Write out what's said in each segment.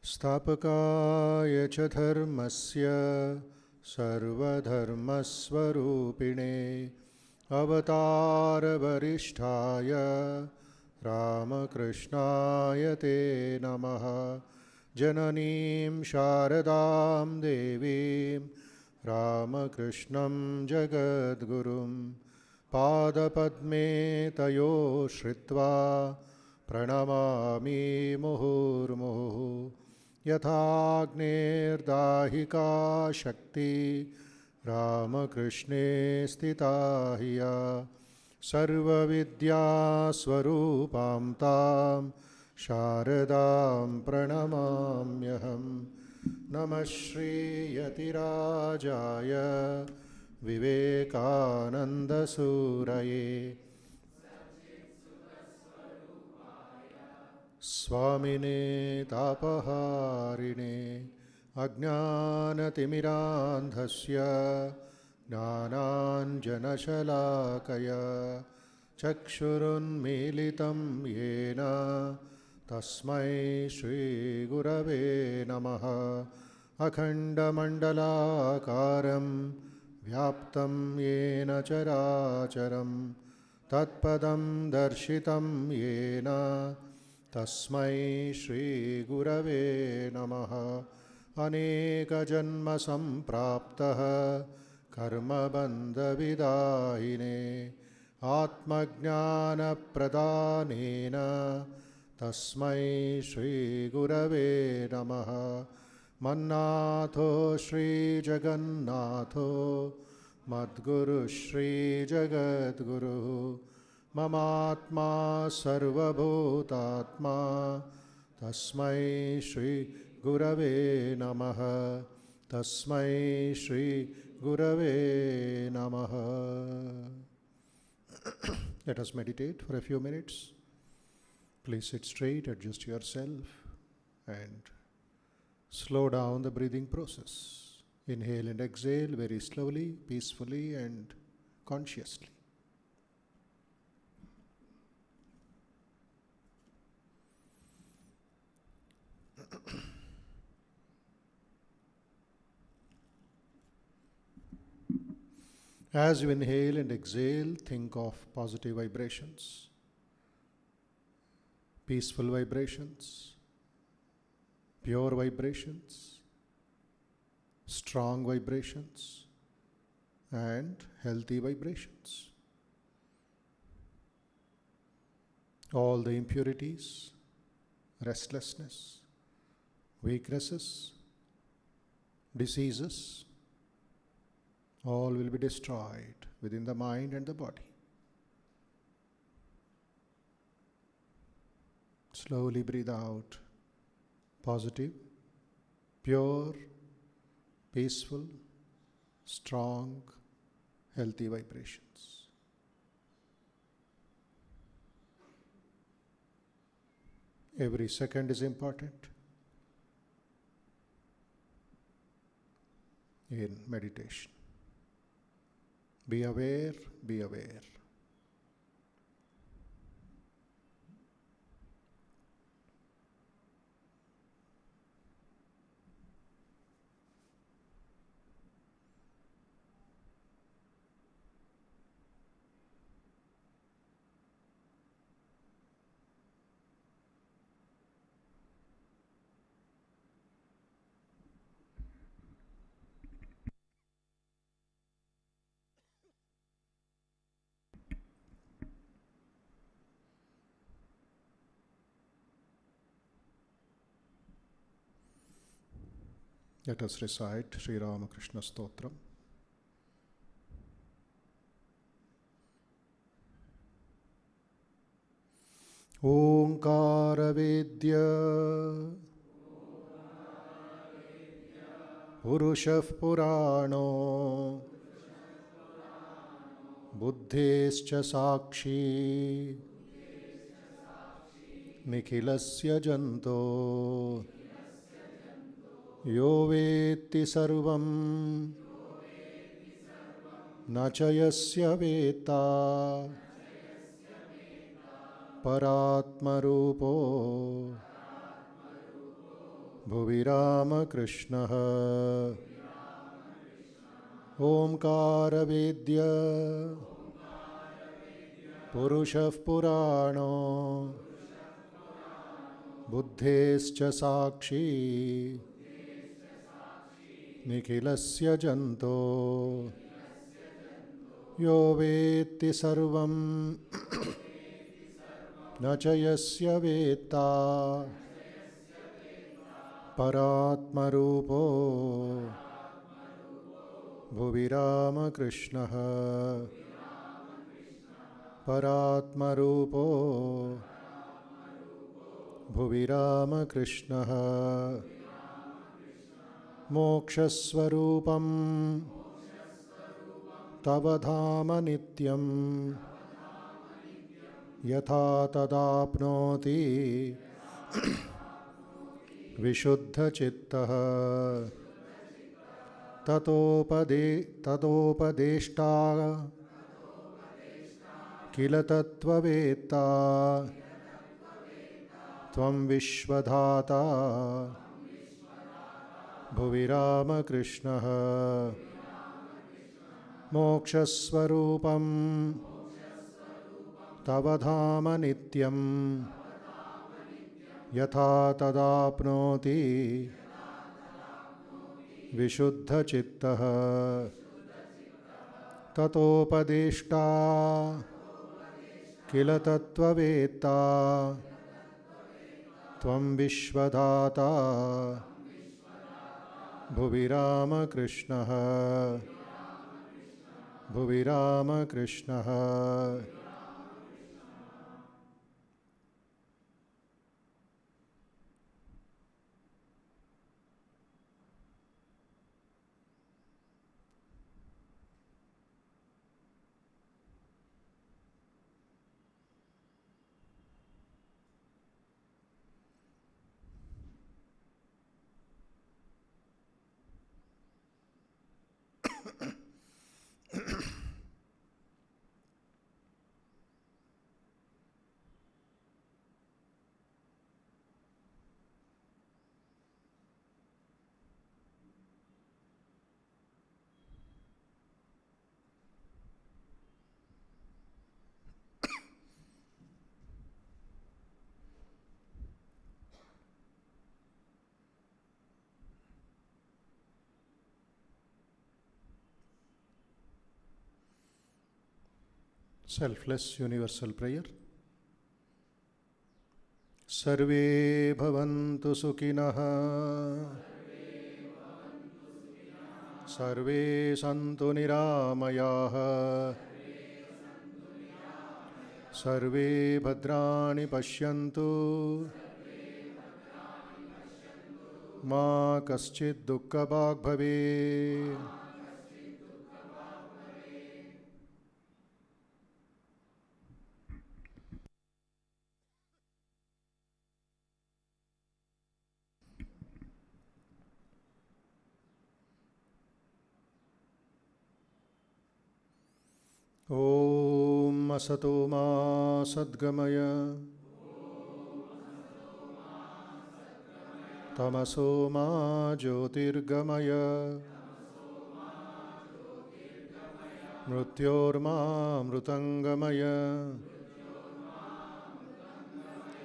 स्थापकाय च धर्मस्य सर्वधर्मस्वरूपिणे अवतारवरिष्ठाय रामकृष्णाय ते नमः। जननीं शारदां देवीं रामकृष्णं जगद्गुरुं पादपद्मे तयो श्रित्वा प्रणमामि मुहुर्मुहुः। यथाग्नेर्दाहिका शक्ति रामकृष्णे स्थिता हिया सर्वविद्यास्वरूपां तां शारदां प्रणमाम्यहं। नमः श्रीयतिराजाय विवेकानन्दसूरये स्वामिने तापहारिणे अज्ञानतिमिरान्धस्य ज्ञानाञ्जनशलाकया चक्षुरुन्मीलितं येन तस्मै श्रीगुरवे नमः। अखण्डमण्डलाकारं व्याप्तं येन चराचरं तत्पदं दर्शितं येन तस्मै श्रीगुरवे नमः। अनेकजन्मसम्प्राप्तः कर्मबन्धविदायिने आत्मज्ञानप्रदानेन तस्मै श्रीगुरवे नमः। मन्नाथो श्रीजगन्नाथो मद्गुरुः श्रीजगद्गुरुः ममात्मा सर्वभूतात्मा तस्मै श्रीगुरवे नमः। तस्मै श्रीगुरवे नमः। Let us meditate for a few minutes. Please sit straight, adjust yourself, and slow down the breathing process. Inhale and exhale very slowly, peacefully, and consciously. As you inhale and exhale, think of positive vibrations, peaceful vibrations, pure vibrations, strong vibrations, and healthy vibrations. All the impurities, restlessness, weaknesses, diseases, all will be destroyed within the mind and the body. Slowly breathe out positive, pure, peaceful, strong, healthy vibrations. Every second is important in meditation. Be aware, be aware. Let us recite Sri Ramakrishna Stotram. Omkara Vidya Purushah Purano Buddhescha Sakshi Nikhilasya Janto Yo vetti sarvam न च यस्य वेत्ता परात्मरूपो भुवि रामकृष्णः। ओंकारवेद्य पुरुषः पुराणो बुद्धेश्च साक्षी निखिलस्य जन्तो यो वेत्ति सर्वं न च यस्य वेत्ता परात्मरूपो भुवि रामकृष्णः। परात्मरूपो भुवि रामकृष्णः। मोक्षस्वरूपं तव धाम नित्यं यथा तदाप्नोति विशुद्धचित्तः। ततोपदेष्टा किल तत्त्ववेत्ता त्वं विश्वधाता भुवि रामकृष्णः। मोक्षस्वरूपं तव धाम नित्यं यथा तदाप्नोति विशुद्धचित्तः। ततोपदेष्टा किल तत्त्ववेत्ता त्वं विश्वधाता भुवि रामकृष्णः। भुवि रामकृष्णः। Selfless universal prayer. सर्वे भवन्तु सुखिनः, सर्वे सन्तु निरामयाः, सर्वे भद्राणि पश्यन्तु, मा कश्चित् दुःखभाग् भवेत्। ॐ असतो मा सद्गमय, तमसो मा ज्योतिर्गमय, मृत्योर्मामृतङ्गमय।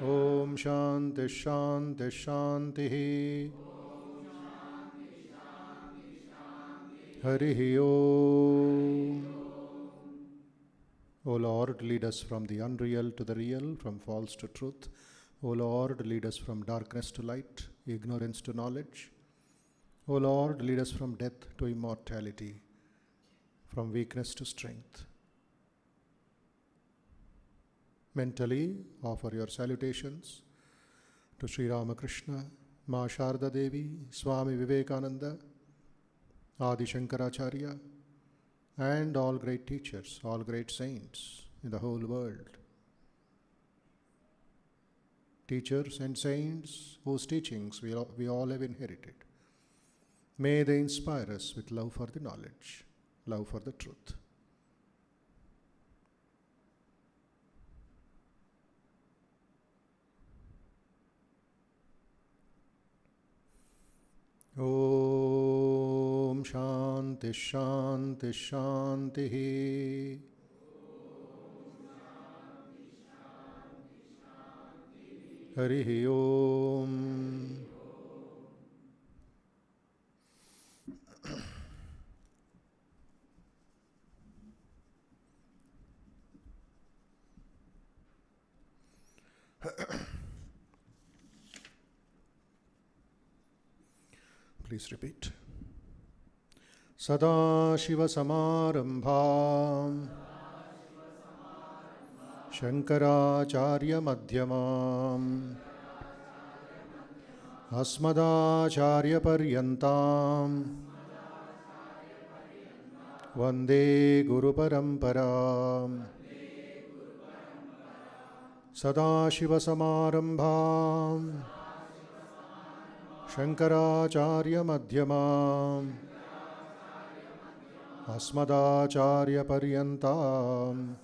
ॐ शान्तिः शान्तिः शान्तिः। हरिः ओम्। O Lord, lead us from the unreal to the real, from false to truth. O Lord, lead us from darkness to light, ignorance to knowledge. O Lord, lead us from death to immortality, from weakness to strength. Mentally offer your salutations to Sri Ramakrishna, Ma Sharda Devi, Swami Vivekananda, Adi Shankaracharya, and all great teachers, all great saints in the whole world. Teachers and saints whose teachings we all have inherited. May they inspire us with love for the knowledge, love for the truth. Om Shanti Shanti Shanti. Harihi Om. Please repeat. Sada Shiva Samarambham Shankara Charya Madhyamam Asmadacharya Paryantam Vande Guru Paramparam. Sada Shiva Samarambham Shankaracharya Madhyamam Asmadacharya Paryantam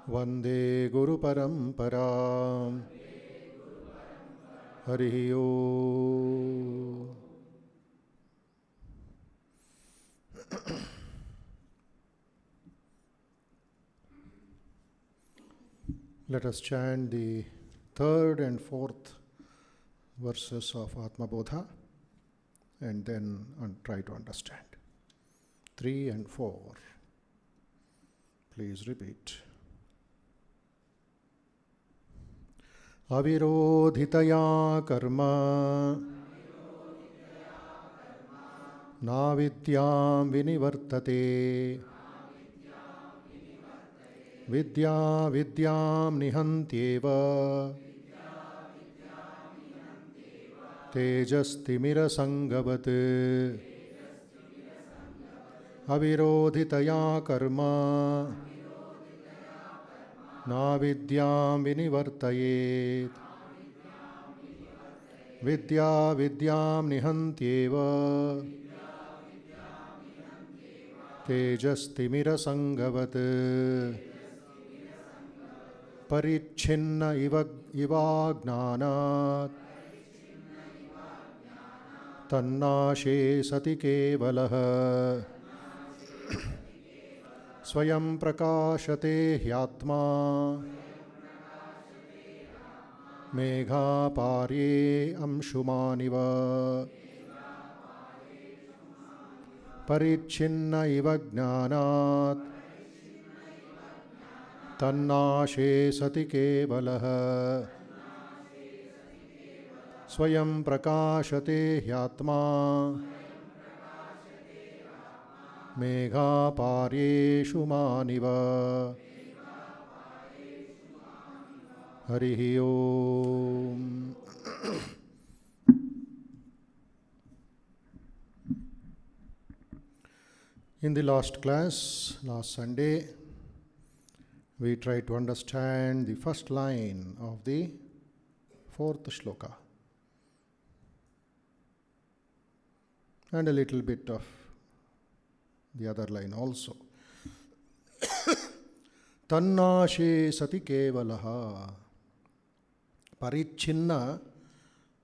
Vande Guru Paramparam. Harihi Om. Let us chant the third and fourth verses of Atma Bodha and then try to understand. 3 and 4. Please repeat. Avirodhitaya karma navidyam vinivartate vidya vidyam nihantyeva tejastimira sangavat. Avirodhitaya karma navidyam vinivartayet vidya vidyam nihantyeva tejastimira sangavat. Parichinna iva gnanat tannashe sati kevalah swayam prakashate hyatma megha parye amshumaniva. Parichinna iva gnanat tannashe sati kevalah swayam prakashate hyatma megha paryeshu maniva. Harihi Om. In the last class, last Sunday, we tried to understand the first line of the fourth shloka and a little bit of the other line also. Tannashe sati kevalaha parichinna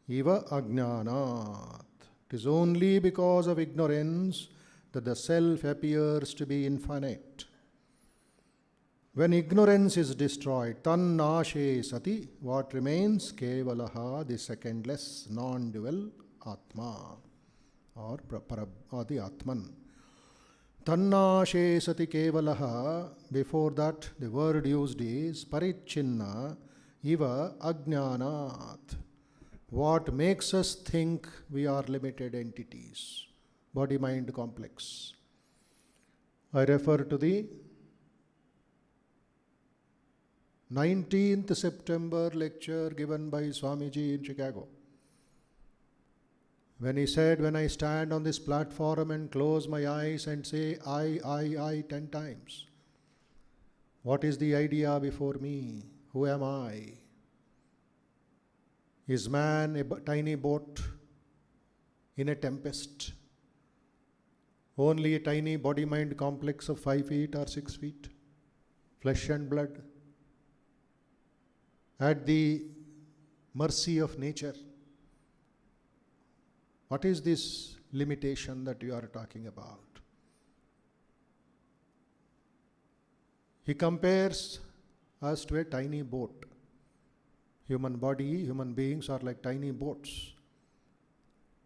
iva ajnanat. It is only because of ignorance that the self appears to be infinite. When ignorance is destroyed, tannashe sati, what remains? Kevalaha, the secondless, non-dual Atma or the Atman. Tannashe sati kevalaha, before that the word used is parichinna iva ajnanat. What makes us think we are limited entities? Body-mind complex. I refer to the 19th September lecture given by Swamiji in Chicago. When he said, when I stand on this platform and close my eyes and say, I 10 times, what is the idea before me? Who am I? Is man a tiny boat in a tempest? Only a tiny body-mind complex of 5 feet or 6 feet, flesh and blood, at the mercy of nature. What is this limitation that you are talking about? He compares us to a tiny boat. Human body, human beings are like tiny boats.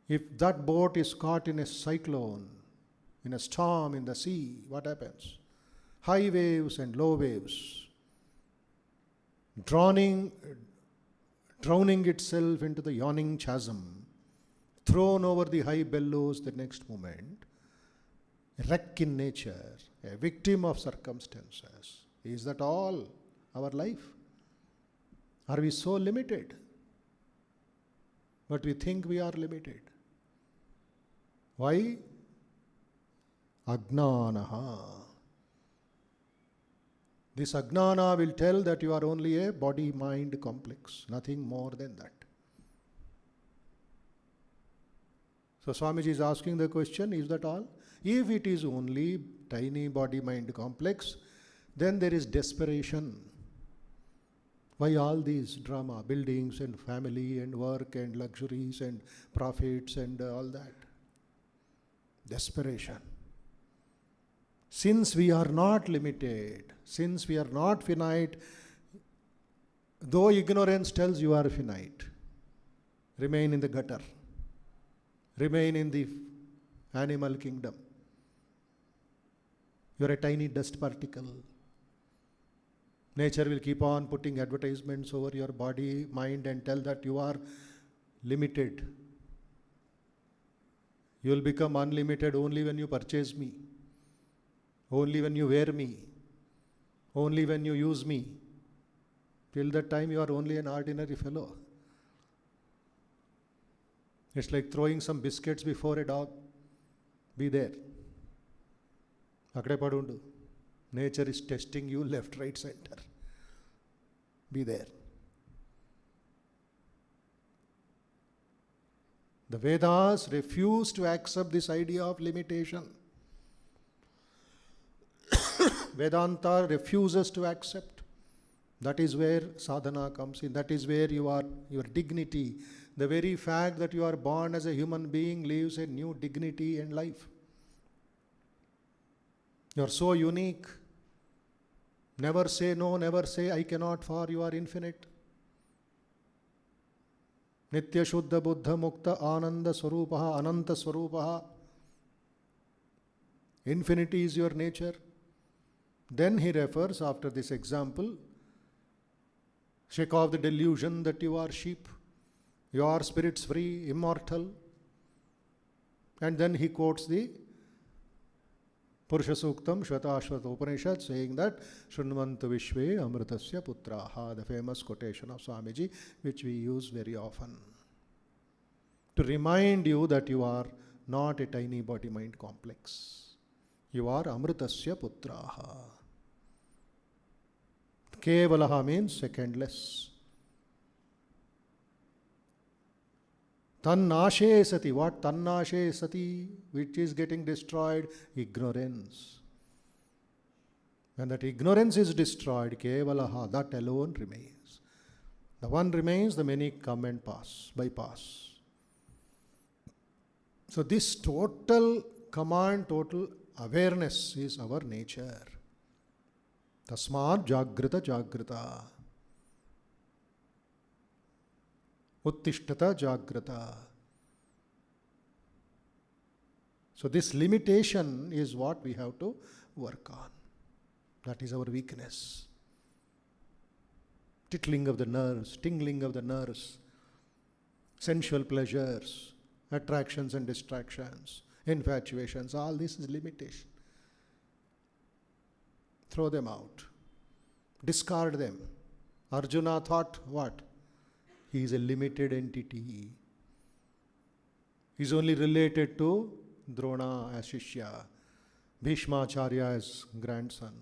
If that boat is caught in a cyclone, in a storm, in the sea, what happens? High waves and low waves, drowning itself into the yawning chasm, thrown over the high billows the next moment, a wreck in nature, a victim of circumstances. Is that all our life? Are we so limited? But we think we are limited. Why? Ajnanaha. This ajnana will tell that you are only a body-mind complex, nothing more than that. So Swamiji is asking the question, is that all? If it is only tiny body-mind complex, then there is desperation. Why all these drama, buildings and family and work and luxuries and profits and all that? Desperation. Since we are not limited, since we are not finite, though ignorance tells you are finite, remain in the gutter, remain in the animal kingdom. You are a tiny dust particle. Nature will keep on putting advertisements over your body, mind, and tell that you are limited. You will become unlimited only when you purchase me, only when you wear me, only when you use me. Till that time you are only an ordinary fellow. It's like throwing some biscuits before a dog. Be there. Akade padundu. Nature is testing you left, right, center. Be there. The Vedas refuse to accept this idea of limitation. Vedanta refuses to accept. That is where sadhana comes in. That is where your dignity, the very fact that you are born as a human being leaves a new dignity in life. You are so unique. Never say no, never say I cannot, for you are infinite. Nitya Shuddha Buddha Mukta Ananda Swarupaha Ananta Swarupaha. Infinity is your nature. Then he refers, after this example, shake off the delusion that you are sheep. Your spirit's free, immortal. And then he quotes the Purusha Suktam Shvatashvata Upanishad, saying that Shrunvantu Vishve Amritasya Putraha, the famous quotation of Swamiji, which we use very often. To remind you that you are not a tiny body-mind complex. You are Amritasya Putraha. Kevalaha means secondless. Tannashe sati. What tannashe sati? Which is getting destroyed? Ignorance. When that ignorance is destroyed, kevalaha, that alone remains. The one remains, the many come and pass, bypass. So this total command, total awareness is our nature. Tasmad jagrita jagrita. Uttishtata jagrata. So this limitation is what we have to work on. That is our weakness. Tickling of the nerves, tingling of the nerves, sensual pleasures, attractions and distractions, infatuations, all this is limitation. Throw them out. Discard them. Arjuna thought what? He is a limited entity. He is only related to Drona as Shishya, Bhishma Acharya as grandson.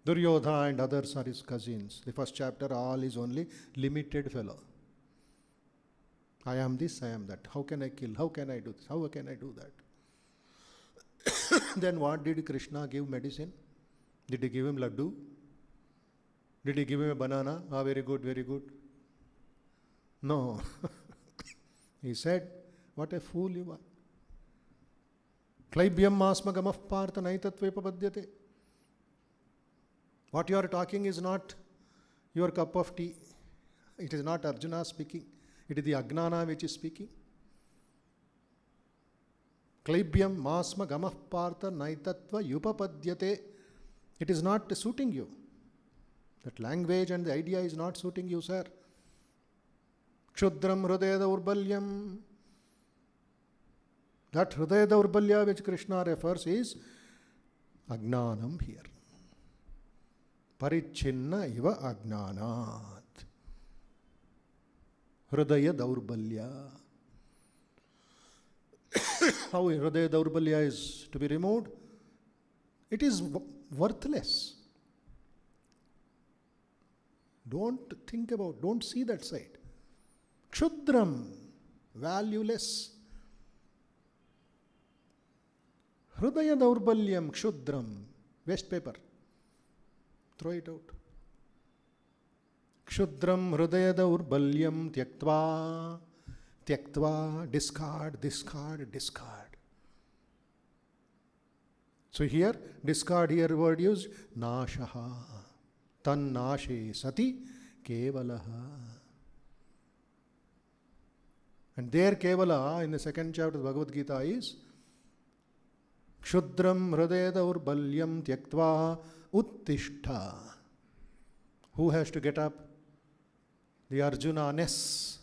Duryodhana and others are his cousins. The first chapter, all is only limited fellow. I am this, I am that. How can I kill? How can I do this? How can I do that? Then what did Krishna give medicine? Did he give him laddu? Did he give him a banana? Ah, very good, very good. No. He said, what a fool you are. Klaibyam asmagamah partha naitatvepapadyate. What you are talking is not your cup of tea. It is not Arjuna speaking. It is the Ajnana which is speaking. Klaibyam asmagamah partha naitatva yupapadyate. It is not suiting you. That language and the idea is not suiting you, sir. Kshudram hridaya daurbalyam. That hridaya daurbalya which Krishna refers is Ajnanam here. Parichinna iva Ajnanat. Hridaya daurbalya. How hridaya daurbalya is to be removed? It is worthless. Don't see that side. Kshudram, valueless. Hridaya daurbalyam kshudram, waste paper. Throw it out. Kshudram hridaya daurbalyam tyaktva. Tyaktva, discard, discard, discard. So here, discard here word used, nashaha. Tan nashe sati kevalaha. And there kevala in the second chapter of Bhagavad Gita is Kshudram hridaya daurbalyam tyaktva uttishta. Who has to get up? The Arjuna-ness.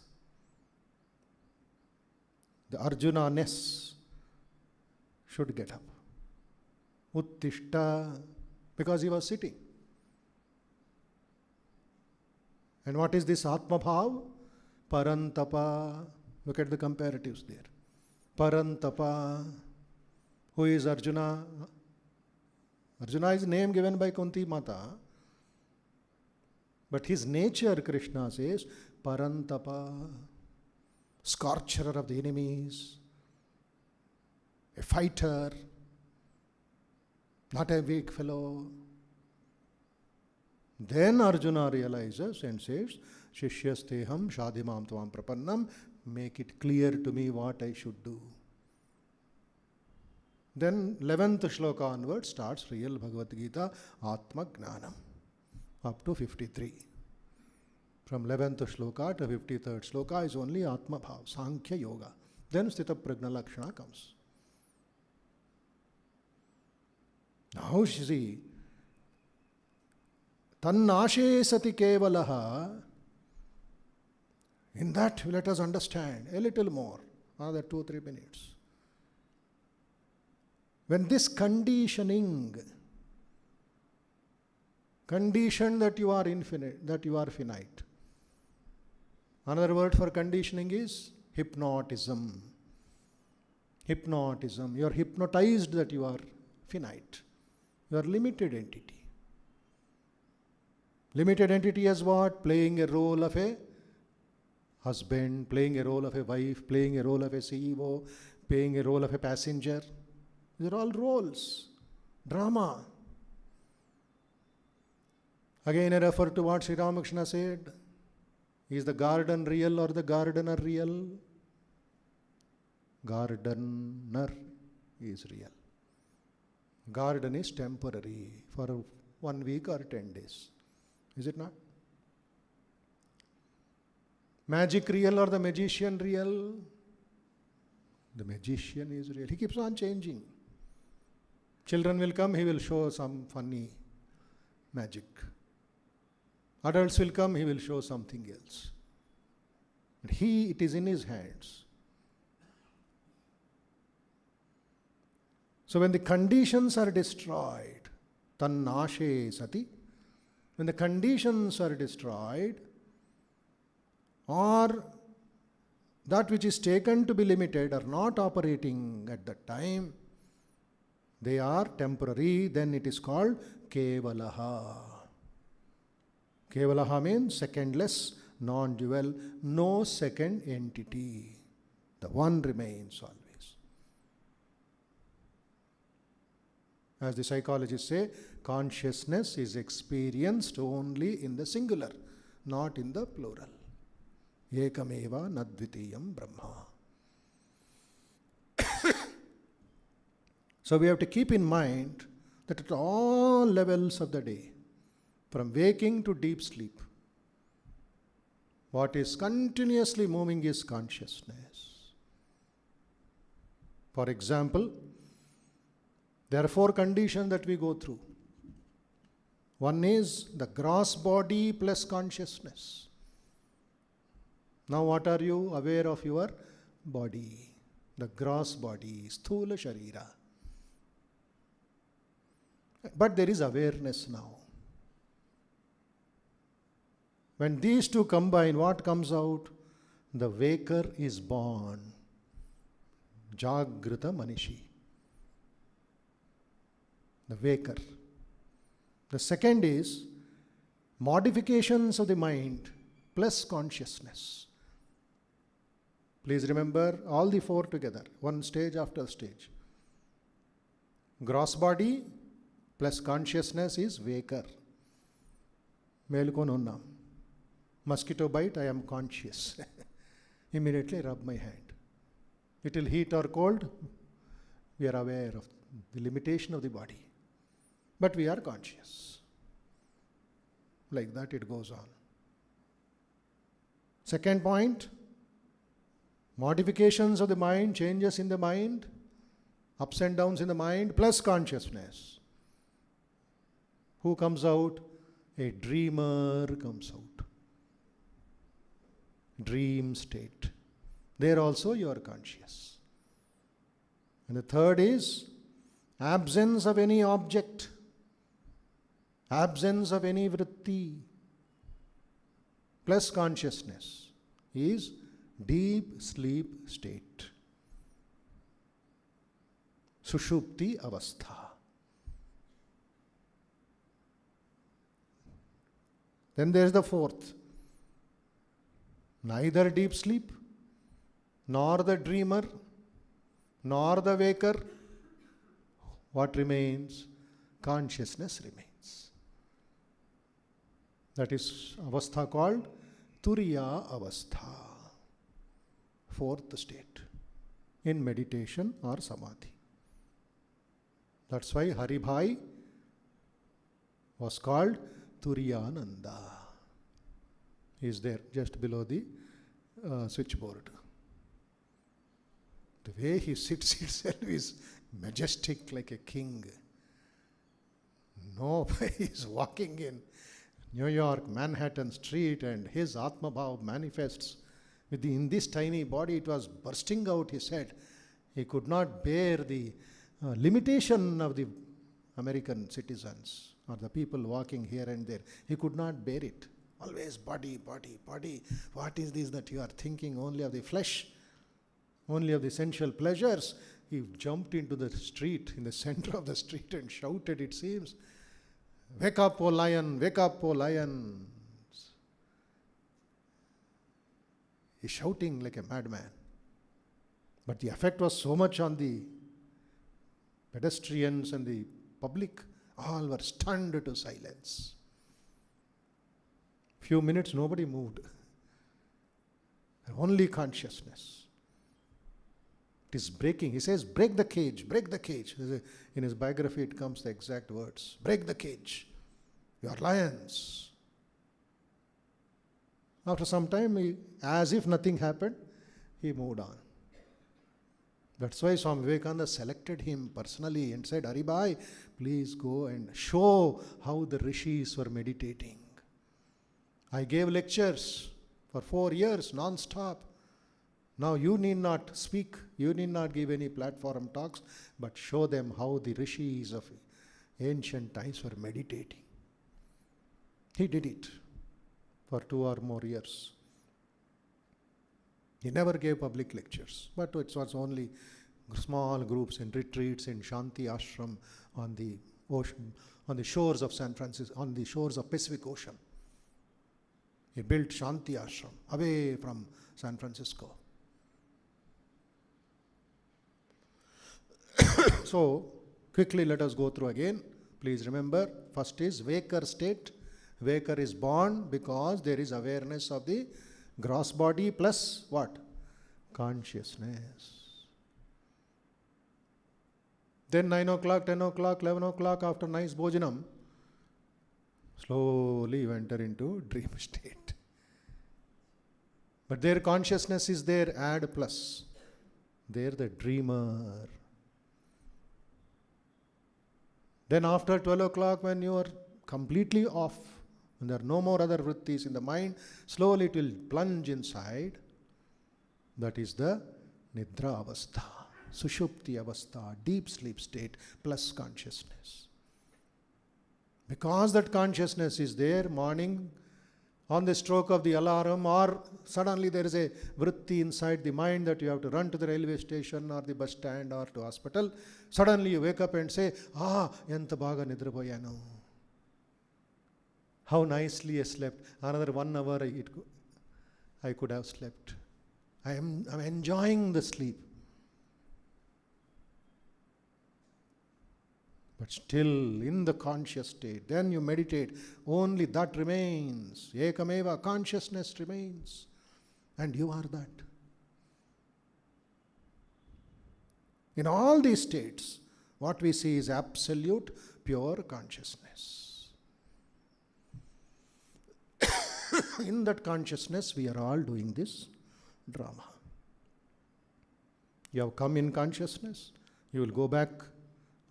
The Arjuna-ness should get up. Uttishta, because he was sitting. And what is this Atma Bhav? Parantapa. Look at the comparatives there. Parantapa. Who is Arjuna? Arjuna is a name given by Kunti Mata. But his nature, Krishna says, Parantapa. Scorcher of the enemies. A fighter. Not a weak fellow. Then Arjuna realizes and says, Shishyasteham shadimam tvam prapannam. Make it clear to me what I should do. Then 11th shloka onwards starts real Bhagavad Gita, Atma Gnanam, up to 53. From 11th shloka to 53rd shloka is only Atma Bhav, Sankhya Yoga. Then Sthita Prajna Lakshana comes. Now see, Tannashe sati kevalaha. In that, let us understand a little more, another 2-3 minutes. When this conditioning, condition that you are infinite, that you are finite. Another word for conditioning is hypnotism. Hypnotism. You are hypnotized that you are finite. You are limited entity. Limited entity as what? Playing a role of a husband, playing a role of a wife, playing a role of a CEO, playing a role of a passenger. These are all roles. Drama. Again, I refer to what Sri Ramakrishna said. Is the garden real or the gardener real? Gardener is real. Garden is temporary for 1 week or 10 days. Is it not? Magic real or the magician real? The magician is real. He keeps on changing. Children will come, he will show some funny magic. Adults will come, he will show something else. But it is in his hands. So when the conditions are destroyed, tannashe sati, when the conditions are destroyed, or that which is taken to be limited are not operating at that time, they are temporary, then it is called kevalaha. Kevalaha means secondless, non-dual, no second entity. The one remains always. As the psychologists say, consciousness is experienced only in the singular, not in the plural. Ekameva nadvitiyam Brahma. So we have to keep in mind that at all levels of the day, from waking to deep sleep, what is continuously moving is consciousness. For example, there are 4 conditions that we go through. One is the gross body plus consciousness. Now what are you aware of your body? The gross body, sthula sharira. But there is awareness now. When these two combine, what comes out? The waker is born. Jagrita Manishi. The waker. The second is modifications of the mind plus consciousness. Please remember all the 4 together, one stage after stage. Gross body plus consciousness is waker. Melkononnam. Mosquito bite, I am conscious. Immediately rub my hand. It will heat or cold. We are aware of the limitation of the body. But we are conscious. Like that it goes on. Second point, modifications of the mind, changes in the mind, ups and downs in the mind, plus consciousness. Who comes out? A dreamer comes out. Dream state. There also you are conscious. And the third is absence of any object, absence of any vritti, plus consciousness is deep sleep state. Sushupti avastha. Then there is the fourth. Neither deep sleep, nor the dreamer, nor the waker. What remains? Consciousness remains. That is avastha called Turiya avastha. Fourth state in meditation or samadhi. That's why Haribhai was called Turiyananda. He is there just below the switchboard. The way he sits itself is majestic like a king. No, he is walking in New York, Manhattan street, and his Atma Bhava manifests. In this tiny body, it was bursting out, he said. He could not bear the limitation of the American citizens or the people walking here and there. He could not bear it. Always body, body, body. What is this that you are thinking only of the flesh, only of the sensual pleasures? He jumped into the street, in the center of the street, and shouted, it seems, "Wake up, O lion, wake up, O lion." He's shouting like a madman. But the effect was so much on the pedestrians and the public, all were stunned to silence. Few minutes, nobody moved. Only consciousness. It is breaking. He says, break the cage, break the cage. In his biography, it comes the exact words. Break the cage. You are lions. After some time, as if nothing happened, he moved on. That's why Swami Vivekananda selected him personally and said, Haribhai, please go and show how the rishis were meditating. I gave lectures for 4 years, non-stop. Now you need not speak, you need not give any platform talks, but show them how the rishis of ancient times were meditating. He did it for 2 or more years. He never gave public lectures, but it was only small groups in retreats in Shanti Ashram on the ocean, on the shores of San Francisco, on the shores of Pacific Ocean. He built Shanti Ashram away from San Francisco. So, quickly let us go through again. Please remember, first is Waker state. Waker is born because there is awareness of the gross body plus what? Consciousness. Then 9 o'clock, 10 o'clock, 11 o'clock, after nice bhojanam, slowly you enter into dream state. But their consciousness is there, add plus. They're the dreamer. Then after 12 o'clock, when you are completely off, when there are no more other vrittis in the mind, slowly it will plunge inside. That is the Nidra Avastha, Sushupti Avastha, deep sleep state plus consciousness. Because that consciousness is there, morning, on the stroke of the alarm, or suddenly there is a vritti inside the mind that you have to run to the railway station or the bus stand or to hospital. Suddenly you wake up and say, enta baga nidrapoyanu. How nicely I slept. Another 1 hour I could have slept. I'm enjoying the sleep. But still in the conscious state, then you meditate, only that remains. Ekameva, consciousness remains. And you are that. In all these states, what we see is absolute, pure consciousness. In that consciousness, we are all doing this drama. You have come in consciousness, you will go back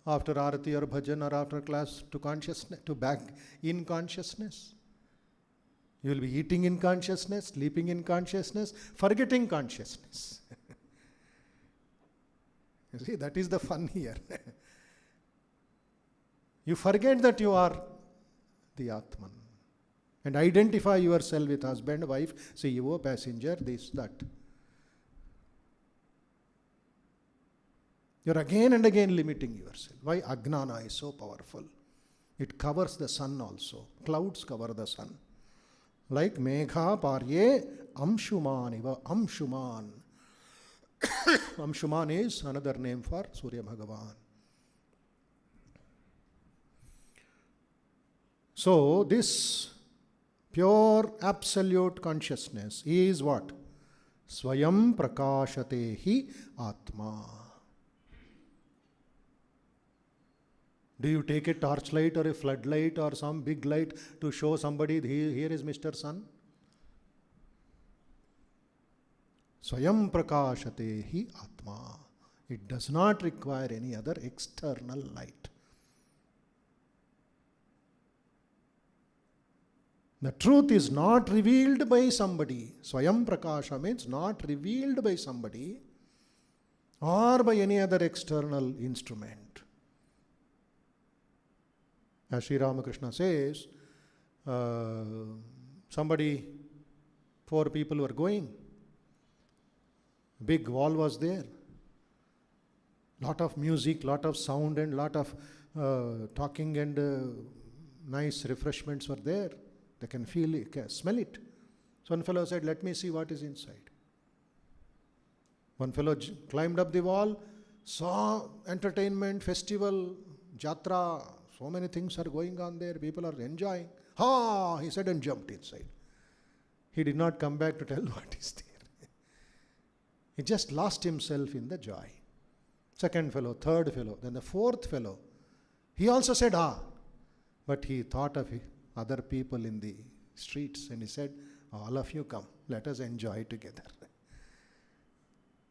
after arati or bhajan or after class to consciousness, to back in consciousness. You will be eating in consciousness, sleeping in consciousness, forgetting consciousness. You see, that is the fun here. You forget that you are the Atman and identify yourself with husband, wife, CEO, passenger, this, that. You're again and again limiting yourself. Why? Ajnana is so powerful. It covers the sun also. Clouds cover the sun. Like Megha Parye Amshuman iva Amshuman. Amshuman is another name for Surya Bhagavan. So this pure absolute consciousness is what? Swayam prakashate hi Atma. Do you take a torchlight or a floodlight or some big light to show somebody, here is Mr. Sun? Swayam prakashate hi Atma. It does not require any other external light. The truth is not revealed by somebody. Swayam prakasha means not revealed by somebody or by any other external instrument. As Sri Ramakrishna says, somebody, 4 people were going. Big wall was there. Lot of music, lot of sound and lot of talking and nice refreshments were there. They can feel it, can smell it. So one fellow said, let me see what is inside. One fellow climbed up the wall, saw entertainment, festival, jatra, so many things are going on there, people are enjoying. He said and jumped inside. He did not come back to tell what is there. He just lost himself in the joy. Second fellow, third fellow, then the fourth fellow. He also said, but he thought of other people in the streets and he said, all of you come, let us enjoy together.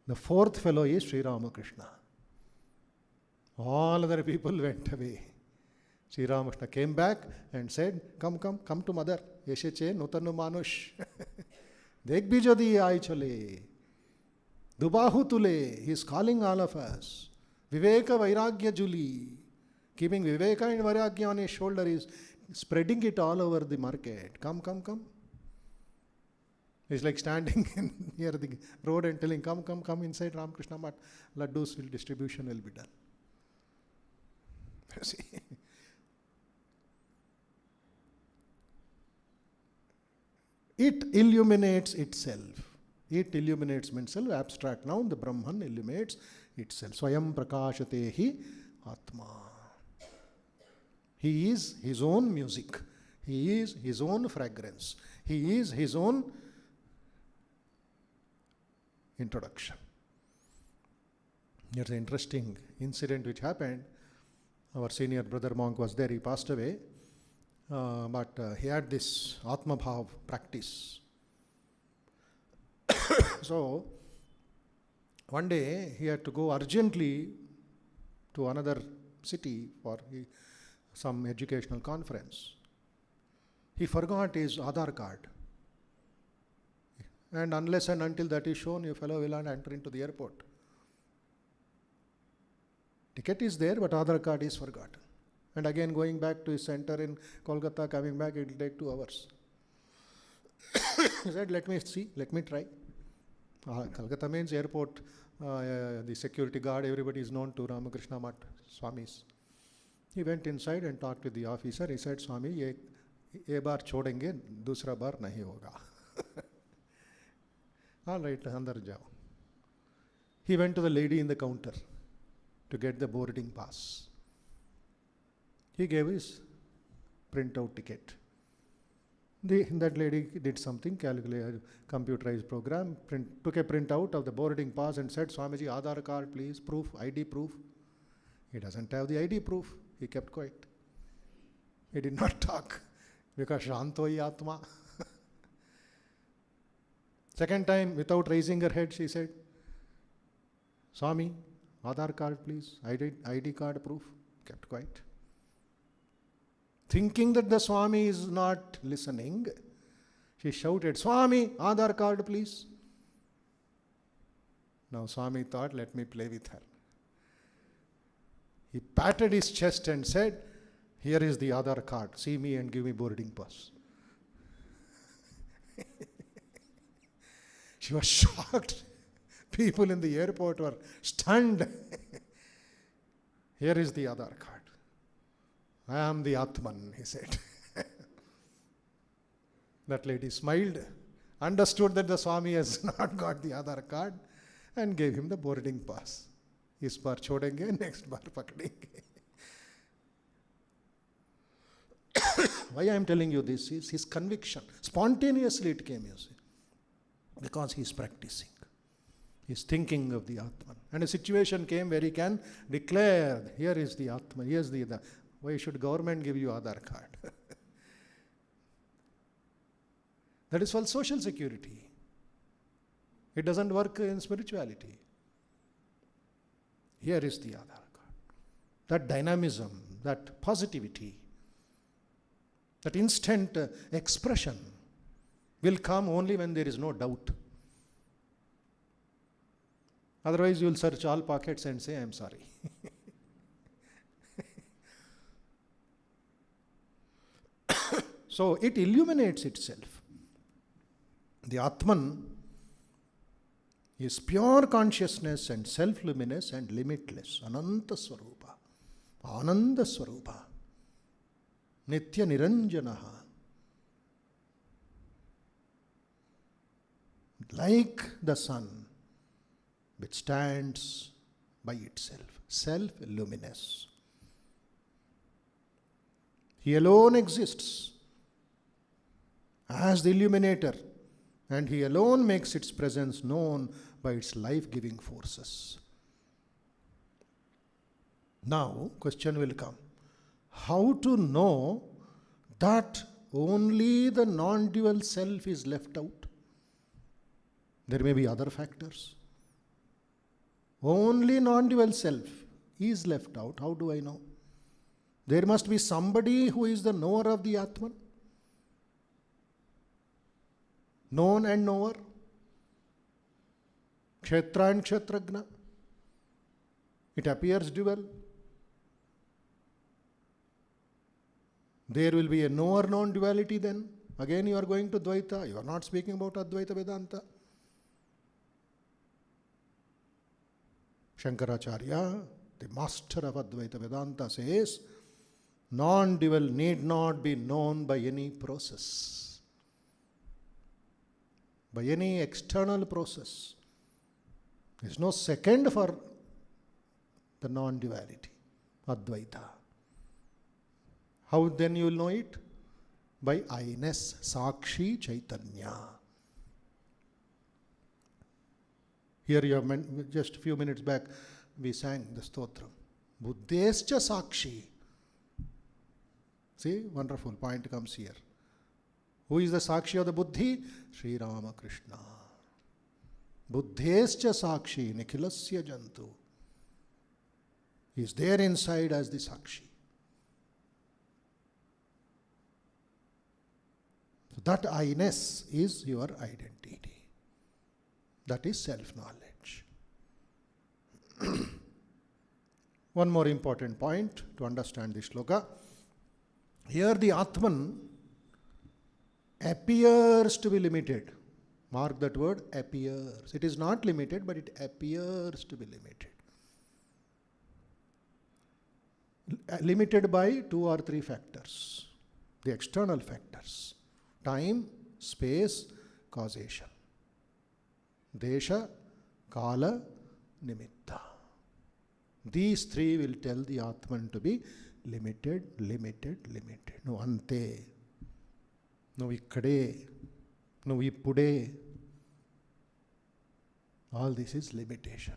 The fourth fellow is Sri Ramakrishna. All other people went away. Sri Ramakrishna came back and said, come to mother. Esheche nutanu manush. Dekh bijo di ai chole. Dubahu tule. He is calling all of us. Viveka Vairagya Juli. Keeping Viveka and Vairagya on his shoulder is spreading it all over the market. Come. It's like standing near the road and telling, come inside Ramakrishna Math. Laddus distribution will be done. See? It illuminates itself. It illuminates itself. Abstract noun, the Brahman illuminates itself. Swayam prakashate hi Atma. He is his own music. He is his own fragrance. He is his own introduction. There's an interesting incident which happened. Our senior brother monk was there, he passed away. But he had this Atma Bhav practice. So, one day he had to go urgently to another city for some educational conference. He forgot his Aadhaar card. And unless and until that is shown, your fellow will not enter into the airport. Ticket is there, but Aadhaar card is forgotten. And again going back to his center in Kolkata, coming back, it will take 2 hours. He said, let me see, let me try. Kolkata means airport, the security guard, everybody is known to Ramakrishna Mat Swamis. He went inside and talked with the officer. He said, Swami, ye baar chodenge, dusra baar nahi hoga. All right, andar jao. He went to the lady in the counter to get the boarding pass. He gave his printout ticket. That lady did something, calculated, computerized program, took a printout of the boarding pass and said, Swamiji, Aadhaar card, please, proof, ID proof. He doesn't have the ID proof. He kept quiet. He did not talk because Shantoi Atma. Second time, without raising her head, she said, Swami, Aadhaar card, please, ID card proof. Kept quiet. Thinking that the Swami is not listening, she shouted, Swami, Aadhaar card, please. Now Swami thought, let me play with her. He patted his chest and said, here is the Aadhaar card. See me and give me boarding pass. She was shocked. People in the airport were stunned. Here is the Aadhaar card. I am the Atman, he said. That lady smiled, understood that the Swami has not got the Aadhaar card, and gave him the boarding pass. Is bar chodenge, next bar pakdenge. Why I am telling you this is his conviction. Spontaneously it came, you see. Because he is practicing. He is thinking of the Atman. And a situation came where he can declare, here is the Atman, here is the why should government give you Aadhaar card? That is for social security. It doesn't work in spirituality. Here is the Aadhaar card. That dynamism, that positivity, that instant expression will come only when there is no doubt. Otherwise, you will search all pockets and say, I am sorry. So it illuminates itself. The Atman is pure consciousness and self-luminous and limitless. Ananta Swarupa. Ananda Swarupa. Nitya Niranjanaha. Like the sun, which stands by itself. Self-luminous. He alone exists as the illuminator, and he alone makes its presence known by its life-giving forces. Now, question will come. How to know that only the non-dual self is left out? There may be other factors. Only non-dual self is left out. How do I know? There must be somebody who is the knower of the Atman. Known and knower. Kshetra and Kshetragna. It appears dual. There will be a knower non-duality then. Again you are going to Dvaita. You are not speaking about Advaita Vedanta. Shankaracharya, the master of Advaita Vedanta, says, non-dual need not be known by any process. By any external process. There is no second for the non-duality, Advaita. How then you will know it? By I-ness, Sakshi Chaitanya. Here you have just a few minutes back, we sang the stotram. Buddhescha sakshi. See, wonderful point comes here. Who is the sakshi of the buddhi? Sri Ramakrishna. Buddhescha sakshi nikhilasya jantu. He is there inside as the sakshi. So that I-ness is your identity. That is self-knowledge. One more important point to understand this shloka. Here the Atman appears to be limited. Mark that word, appears. It is not limited, but it appears to be limited. Limited by 2 or 3 factors. The external factors. Time, space, causation. Desha, Kala, Nimitta. These 3 will tell the Atman to be limited, limited, limited. No ante, no ikkade, no ippude. All this is limitation.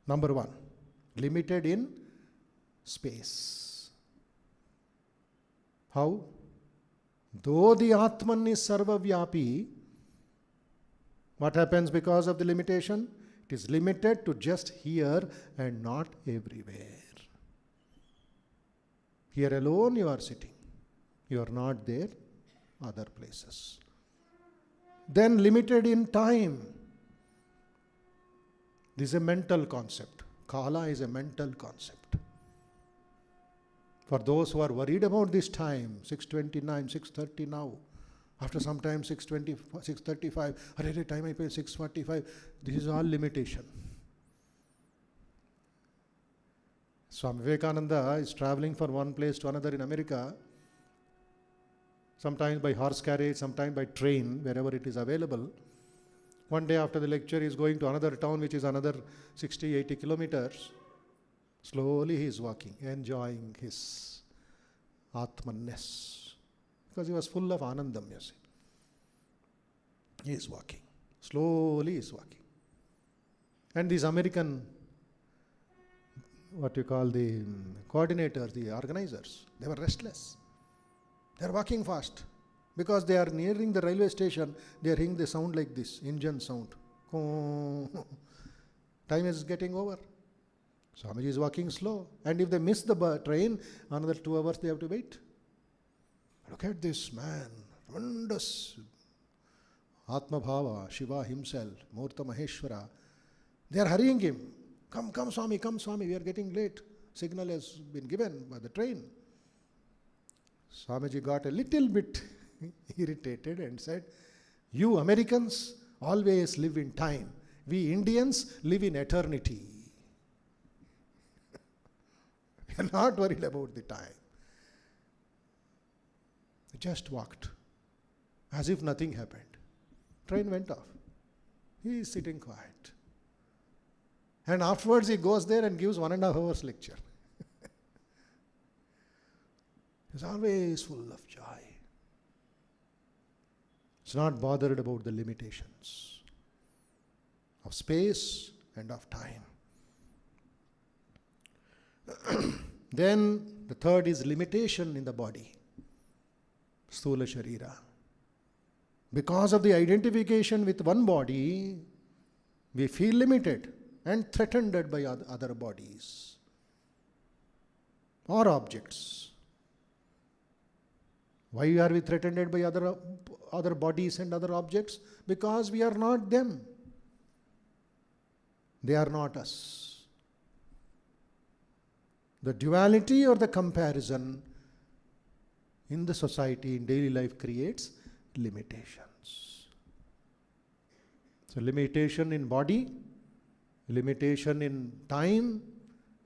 Number 1, limited in space. How? Though the Atman is sarvavyapi, what happens because of the limitation? It is limited to just here and not everywhere. Here alone you are sitting. You are not there other places. Then limited in time. This is a mental concept. Kala is a mental concept. For those who are worried about this time, 6:29, 6:30 now, after some time 6:20, 6:35, every time I pay 6:45, this is all limitation. Swami Vivekananda is traveling from one place to another in America, sometimes by horse carriage, sometimes by train, wherever it is available. One day after the lecture, he is going to another town which is another 60, 80 kilometers. Slowly he is walking, enjoying his Atmanness. Because he was full of Anandam, you see. He is walking. Slowly he is walking. And these American, what you call the coordinators, the organizers, they were restless. They are walking fast. Because they are nearing the railway station, they are hearing the sound like this, engine sound. Time is getting over. Swamiji is walking slow. And if they miss the train, another 2 hours they have to wait. Look at this man, tremendous Atma Bhava, Shiva himself, Murta Maheshwara. They are hurrying him. Come Swami, we are getting late. Signal has been given by the train. Swamiji got a little bit irritated and said, you Americans always live in time. We Indians live in eternity. We are not worried about the time. He just walked as if nothing happened. Train went off. He is sitting quiet. And afterwards he goes there and gives 1.5 hours lecture. He's always full of joy. He's not bothered about the limitations of space and of time. Then the third is limitation in the body. Sthula Sharira. Because of the identification with one body, we feel limited and threatened by other bodies or objects. Why are we threatened by other bodies and other objects? Because we are not them. They are not us. The duality or the comparison in the society, in daily life, creates limitations. So limitation in body, limitation in time,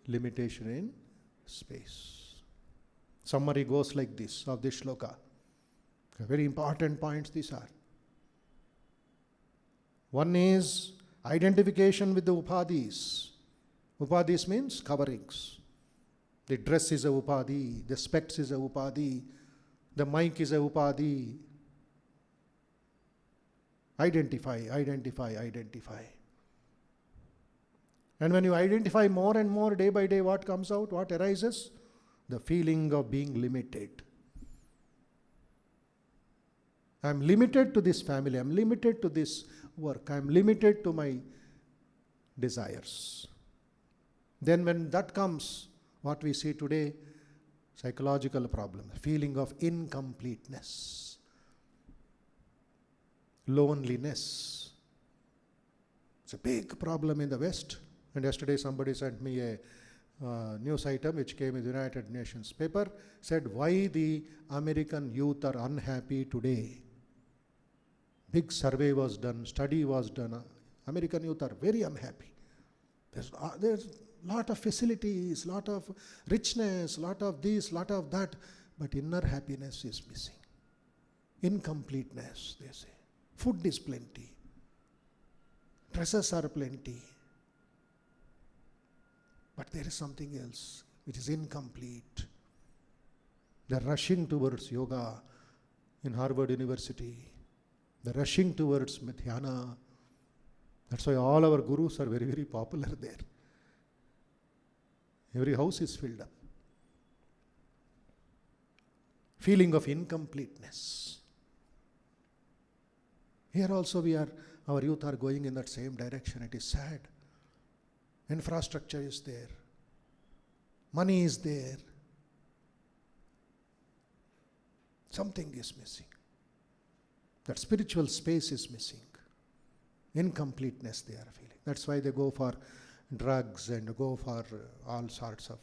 limitation in space. Summary goes like this of this shloka. Very important points these are. One is identification with the upadhis. Upadhis means coverings. The dress is a upadhi, the specs is a upadhi, the mic is a upadhi. Identify. And when you identify more and more day by day, what comes out, what arises? The feeling of being limited. I'm limited to this family, I'm limited to this work, I'm limited to my desires. Then when that comes, what we see today, psychological problem, feeling of incompleteness, loneliness. It's a big problem in the West. And yesterday somebody sent me a news item which came in the United Nations paper, said why the American youth are unhappy today. Big survey was done, study was done. American youth are very unhappy. There's lot of facilities, lot of richness, lot of this, lot of that, but inner happiness is missing. Incompleteness, they say. Food is plenty. Dresses are plenty. But there is something else which is incomplete. They're rushing towards yoga in Harvard University. They're rushing towards dhyana. That's why all our gurus are very, very popular there. Every house is filled up. Feeling of incompleteness. Here also our youth are going in that same direction. It is sad. Infrastructure is there. Money is there. Something is missing. That spiritual space is missing. Incompleteness they are feeling. That's why they go for drugs and go for all sorts of,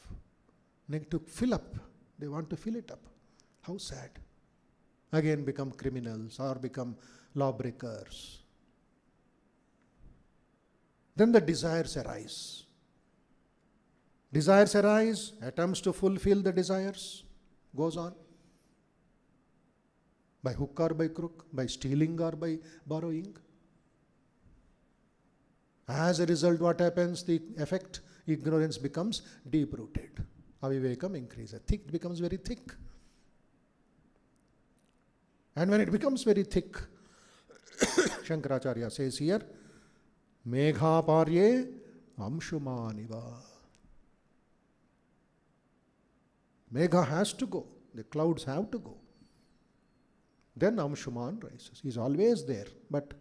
to fill up. They want to fill it up. How sad. Again become criminals or become lawbreakers. Then the desires arise. Desires arise, attempts to fulfill the desires goes on. By hook or by crook, by stealing or by borrowing. As a result, what happens? The effect, ignorance becomes deep-rooted. Avivekam increases. Thick becomes very thick. And when it becomes very thick, Shankaracharya says here, Megha parye amshumaniva. Megha has to go. The clouds have to go. Then Amshuman rises. He is always there, but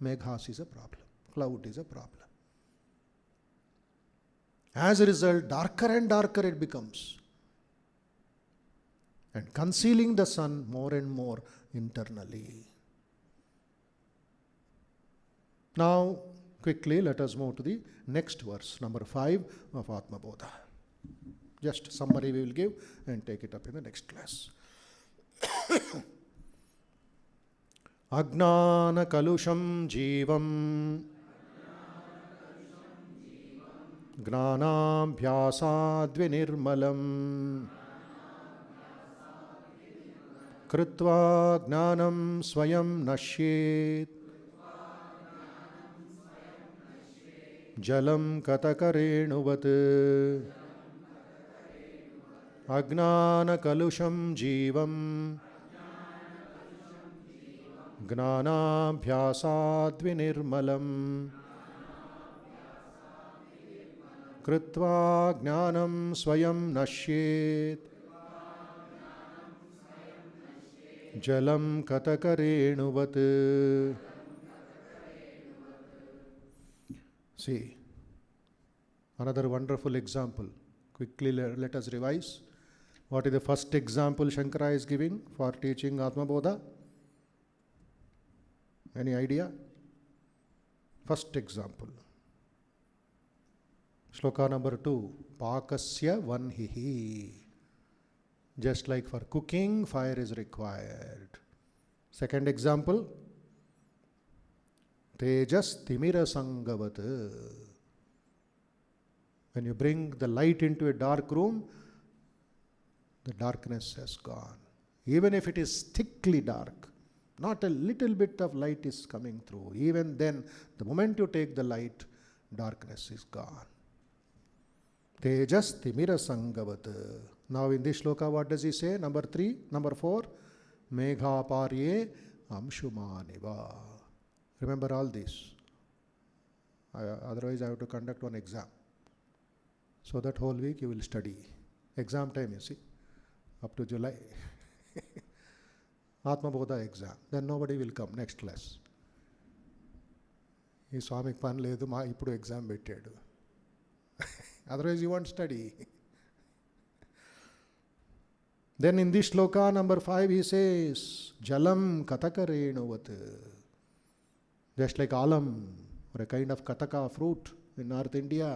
Meghas is a problem. Cloud is a problem. As a result, darker and darker it becomes. And concealing the sun more and more internally. Now, quickly let us move to the next verse, number 5 of Atma Bodha. Just summary we will give and take it up in the next class. Ajnana kalusham jivam gnanabhyasadvinirmalam krutva gnanam swayam nashyet jalam katakarenuvat ajnana kalusham jivam gnanabhyasadvinirmalam krutva gnanam swayam nashyet jalam katakarenuvat. See, another wonderful example. Quickly let us revise. What is the first example Shankara is giving for teaching Atma Bodha? Any idea? First example. Shloka number 2. Pakasya vanhihi. Just like for cooking, fire is required. Second example. Tejas timira sangavat. When you bring the light into a dark room, the darkness has gone. Even if it is thickly dark, not a little bit of light is coming through. Even then, the moment you take the light, darkness is gone. Tejas timira sangavat. Now in this shloka, what does he say? Number 4. Megha parye amshumaniva. Remember all this. Otherwise, I have to conduct one exam. So that whole week you will study. Exam time, you see, up to July. Atma Bodha exam. Then nobody will come next class. ఈ స్వామికి పని లేదు, మా ఇప్పుడు exam పెట్టాడు. Otherwise you won't study. Then in this shloka number 5 he says, Jalam katakarenuvat. Just like alam, or a kind of kataka fruit in North India,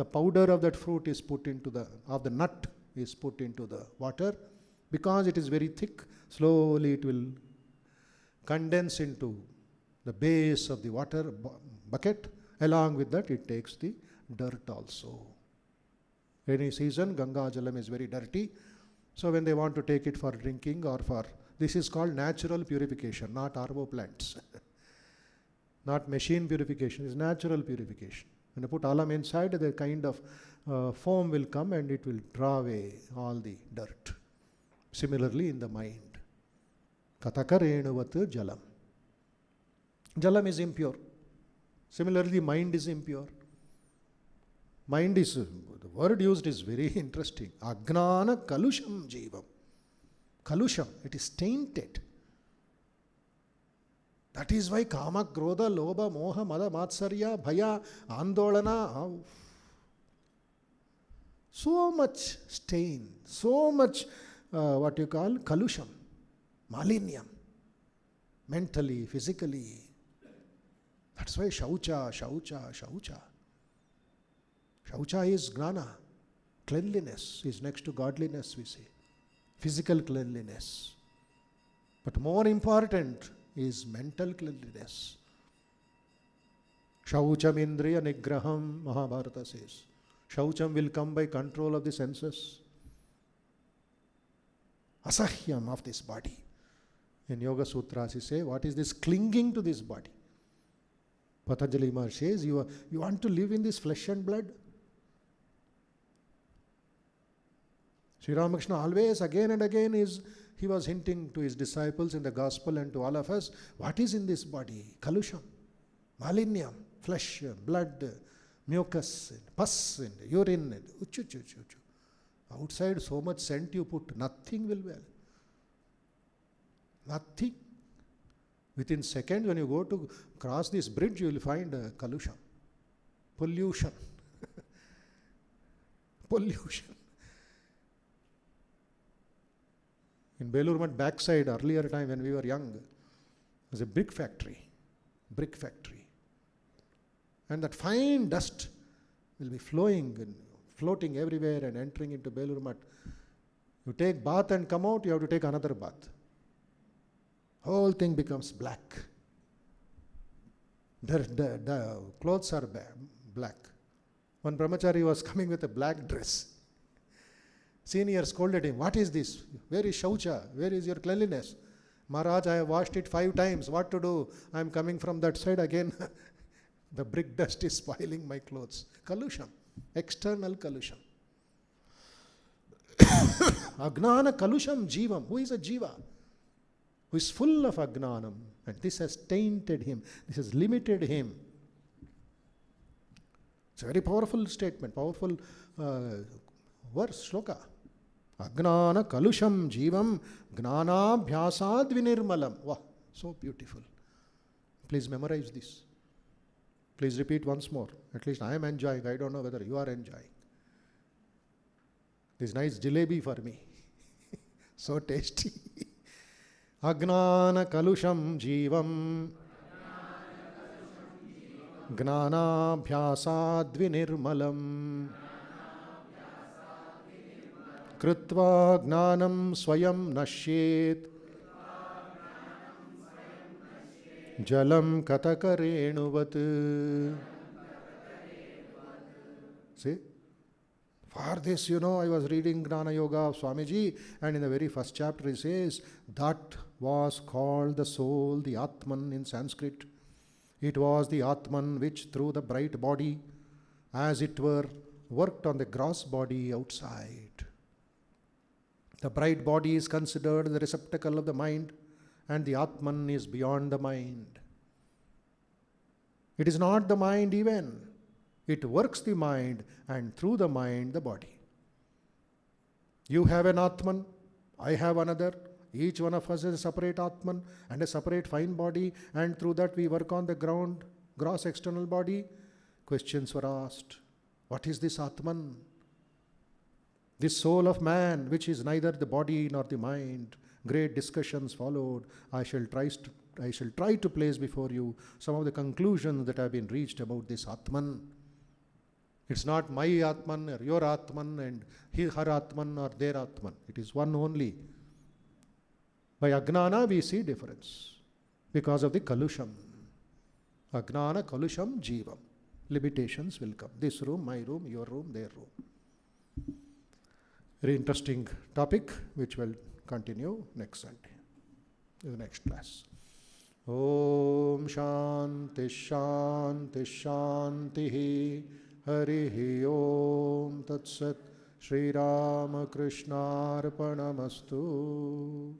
the powder of that fruit is put into the nut is put into the water. Because it is very thick, slowly it will condense into the base of the water bucket. Along with that, it takes the dirt also. Rainy season, Ganga Jalam is very dirty. So when they want to take it for drinking or for, this is called natural purification, not RO plants. Not machine purification, it's natural purification. When you put alam inside, the kind of foam will come and it will draw away all the dirt. Similarly in the mind. Katakarenuvat jalam. Jalam is impure. Similarly, mind is impure. Mind is, the word used is very interesting. Ajnana kalusham jivam. Kalusham, it is tainted. That is why kama, krodha, lobha, moha, mada, matsarya, bhaya, andolana, so much stain, so much what you call kalusham, malinyam, mentally, physically. That's why shaucha. Shaucha is gnana. Cleanliness is next to godliness, we say. Physical cleanliness. But more important is mental cleanliness. Shaucham indriya nigraham, Mahabharata says. Shaucham will come by control of the senses. Asahyam of this body. In Yoga Sutras he say, what is this clinging to this body? Patanjali Maharaj says, you want to live in this flesh and blood? Sri Ramakrishna always, again and again, he was hinting to his disciples in the gospel and to all of us, what is in this body? Kalusham, malinyam, flesh, blood, mucus, pus, urine, outside so much scent you put, nothing will well. Nothing. Within seconds, when you go to cross this bridge, you will find kalusham, pollution. Pollution. In Belur Math backside, earlier time when we were young, was a brick factory. And that fine dust will be flowing and floating everywhere and entering into Belur Math. You take bath and come out, you have to take another bath. Whole thing becomes black. The clothes are black. One brahmachari was coming with a black dress. Senior scolded him, what is this? Where is shaucha? Where is your cleanliness? Maharaj, I have washed it 5 times. What to do? I am coming from that side again. The brick dust is spoiling my clothes. Kalusham. External kalusham. Agnana kalusham jivam. Who is a jiva? Who is full of agnanam. And this has tainted him. This has limited him. It's a very powerful statement, powerful verse, shloka. Agnana kalusham jivam gnana bhyasad vinirmalam. Wow, so beautiful. Please memorize this. Please repeat once more. At least I am enjoying. I don't know whether you are enjoying. This nice jalebi for me. So tasty. Agnana kalusham jivam gnana bhyasad vinirmalam krutva gnanam swayam nashyet jalam katakarenuvat. See? For this, I was reading Gnana Yoga of Swamiji, and in the very first chapter he says, that was called the soul, the Atman in Sanskrit. It was the Atman which through the bright body, as it were, worked on the gross body outside. The bright body is considered the receptacle of the mind, and the Atman is beyond the mind. It is not the mind even. It works the mind, and through the mind, the body. You have an Atman, I have another. Each one of us is a separate Atman and a separate fine body, and through that we work on the gross external body. Questions were asked. What is this Atman? This soul of man, which is neither the body nor the mind. Great discussions followed. I shall try to place before you some of the conclusions that have been reached about this Atman. It's not my Atman or your Atman and her Atman or their Atman. It is one only. By Ajnana we see difference because of the Kalusham. Ajnana Kalusham Jivam. Limitations will come. This room, my room, your room, their room. Very interesting topic which will continue next Sunday, in the next class. Om Shanti Shanti Shanti Harihi Om Tat Sat Shri Ramakrishna Arpanamastu.